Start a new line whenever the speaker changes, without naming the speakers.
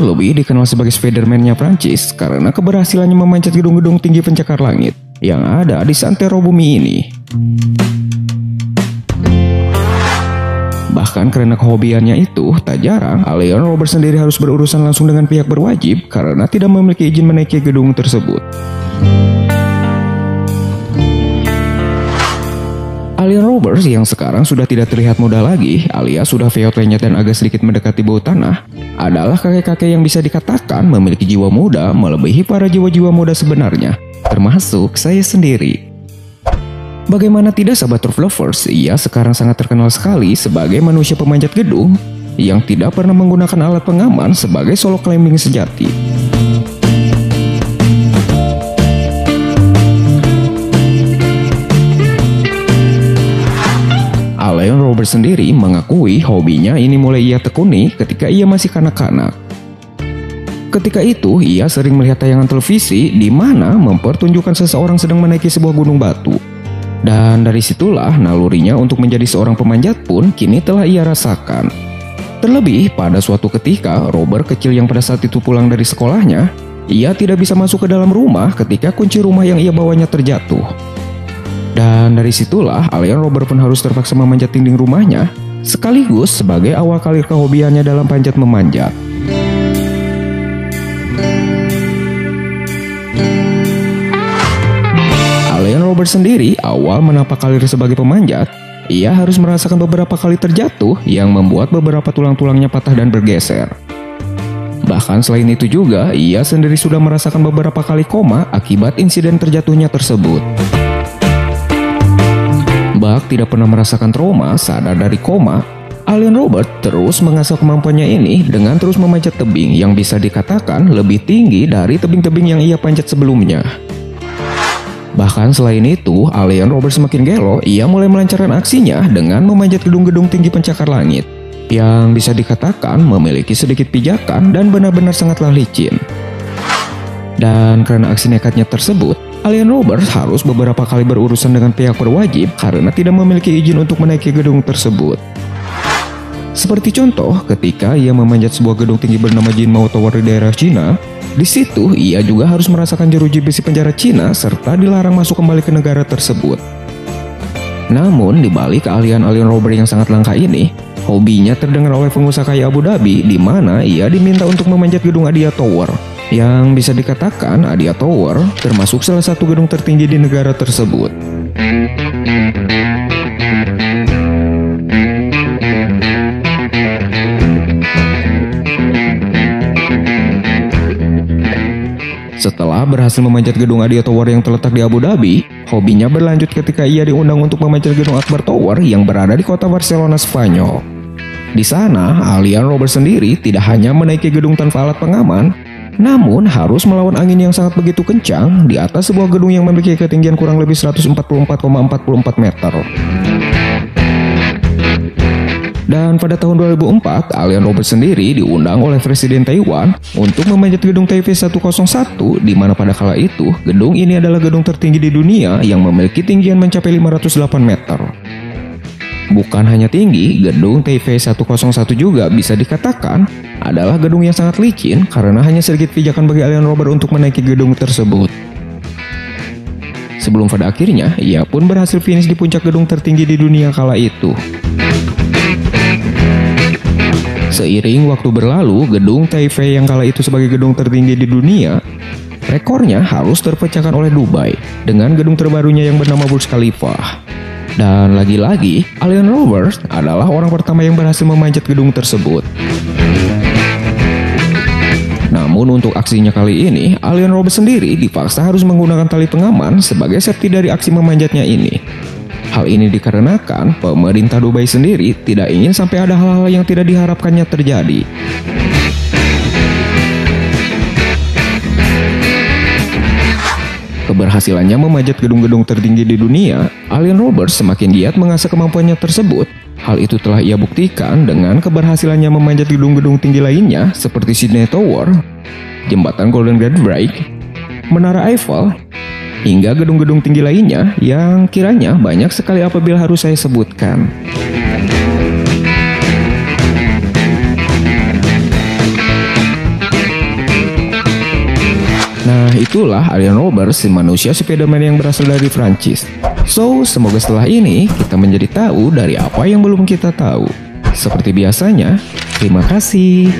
lebih dikenal sebagai Spider-Man-nya Prancis karena keberhasilannya memanjat gedung-gedung tinggi pencakar langit yang ada di santero bumi ini. Bahkan karena kehobiannya itu, tak jarang Alien Robert sendiri harus berurusan langsung dengan pihak berwajib karena tidak memiliki izin menaiki gedung tersebut. Alien Roberts yang sekarang sudah tidak terlihat muda lagi, alias sudah feot lenyat dan agak sedikit mendekati bau tanah, adalah kakek-kakek yang bisa dikatakan memiliki jiwa muda melebihi para jiwa-jiwa muda sebenarnya, termasuk saya sendiri. Bagaimana tidak sahabat Roof Lovers, ia sekarang sangat terkenal sekali sebagai manusia pemanjat gedung yang tidak pernah menggunakan alat pengaman sebagai solo climbing sejati. Alien Robert sendiri mengakui hobinya ini mulai ia tekuni ketika ia masih kanak-kanak. Ketika itu, ia sering melihat tayangan televisi di mana mempertunjukkan seseorang sedang menaiki sebuah gunung batu. Dan dari situlah nalurinya untuk menjadi seorang pemanjat pun kini telah ia rasakan. Terlebih pada suatu ketika, Robert kecil yang pada saat itu pulang dari sekolahnya, ia tidak bisa masuk ke dalam rumah ketika kunci rumah yang ia bawanya terjatuh. Dan dari situlah Alien Robert pun harus terpaksa memanjat dinding rumahnya, sekaligus sebagai awal karir kehobiannya dalam panjat memanjat. Alien Robert sendiri awal menapak karir sebagai pemanjat, ia harus merasakan beberapa kali terjatuh yang membuat beberapa tulang-tulangnya patah dan bergeser. Bahkan selain itu juga, ia sendiri sudah merasakan beberapa kali koma akibat insiden terjatuhnya tersebut. Bak tidak pernah merasakan trauma sadar dari koma, Alien Robert terus mengasah kemampuannya ini dengan terus memanjat tebing yang bisa dikatakan lebih tinggi dari tebing-tebing yang ia panjat sebelumnya. Bahkan selain itu, Alien Robert semakin gelo, ia mulai melancarkan aksinya dengan memanjat gedung-gedung tinggi pencakar langit yang bisa dikatakan memiliki sedikit pijakan dan benar-benar sangatlah licin. Dan karena aksi nekatnya tersebut, Alien Robert harus beberapa kali berurusan dengan pihak berwajib karena tidak memiliki izin untuk menaiki gedung tersebut. Seperti contoh, ketika ia memanjat sebuah gedung tinggi bernama Jinmao Tower di daerah Cina, di situ ia juga harus merasakan jeruji besi penjara Cina serta dilarang masuk kembali ke negara tersebut. Namun, di balik keahlian Alien Robert yang sangat langka ini, hobinya terdengar oleh pengusaha kaya Abu Dhabi di mana ia diminta untuk memanjat gedung Adia Tower. Yang bisa dikatakan Adia Tower termasuk salah satu gedung tertinggi di negara tersebut. Setelah berhasil memanjat gedung Adia Tower yang terletak di Abu Dhabi, hobinya berlanjut ketika ia diundang untuk memanjat gedung Akbar Tower yang berada di kota Barcelona, Spanyol. Di sana, Alien Robert sendiri tidak hanya menaiki gedung tanpa alat pengaman, namun harus melawan angin yang sangat begitu kencang di atas sebuah gedung yang memiliki ketinggian kurang lebih 144,44 meter. Dan pada tahun 2004, Alien Robert sendiri diundang oleh Presiden Taiwan untuk memanjat gedung Taipei 101, di mana pada kala itu gedung ini adalah gedung tertinggi di dunia yang memiliki tinggian mencapai 508 meter. Bukan hanya tinggi, gedung Taipei 101 juga bisa dikatakan adalah gedung yang sangat licin karena hanya sedikit pijakan bagi Alien Robert untuk menaiki gedung tersebut. Sebelum pada akhirnya, ia pun berhasil finish di puncak gedung tertinggi di dunia kala itu. Seiring waktu berlalu, gedung Taipei yang kala itu sebagai gedung tertinggi di dunia, rekornya harus terpecahkan oleh Dubai dengan gedung terbarunya yang bernama Burj Khalifa. Dan lagi-lagi, Alien Robert adalah orang pertama yang berhasil memanjat gedung tersebut. Namun untuk aksinya kali ini, Alien Robert sendiri dipaksa harus menggunakan tali pengaman sebagai safety dari aksi memanjatnya ini. Hal ini dikarenakan pemerintah Dubai sendiri tidak ingin sampai ada hal-hal yang tidak diharapkannya terjadi. Keberhasilannya memanjat gedung-gedung tertinggi di dunia, Alien Robert semakin giat mengasah kemampuannya tersebut. Hal itu telah ia buktikan dengan keberhasilannya memanjat gedung-gedung tinggi lainnya seperti Sydney Tower, jembatan Golden Gate Bridge, Menara Eiffel, hingga gedung-gedung tinggi lainnya yang kiranya banyak sekali apabila harus saya sebutkan. itulah Alien Robert, si manusia Spider-Man yang berasal dari Prancis. So, semoga setelah ini kita menjadi tahu dari apa yang belum kita tahu. Seperti biasanya, terima kasih.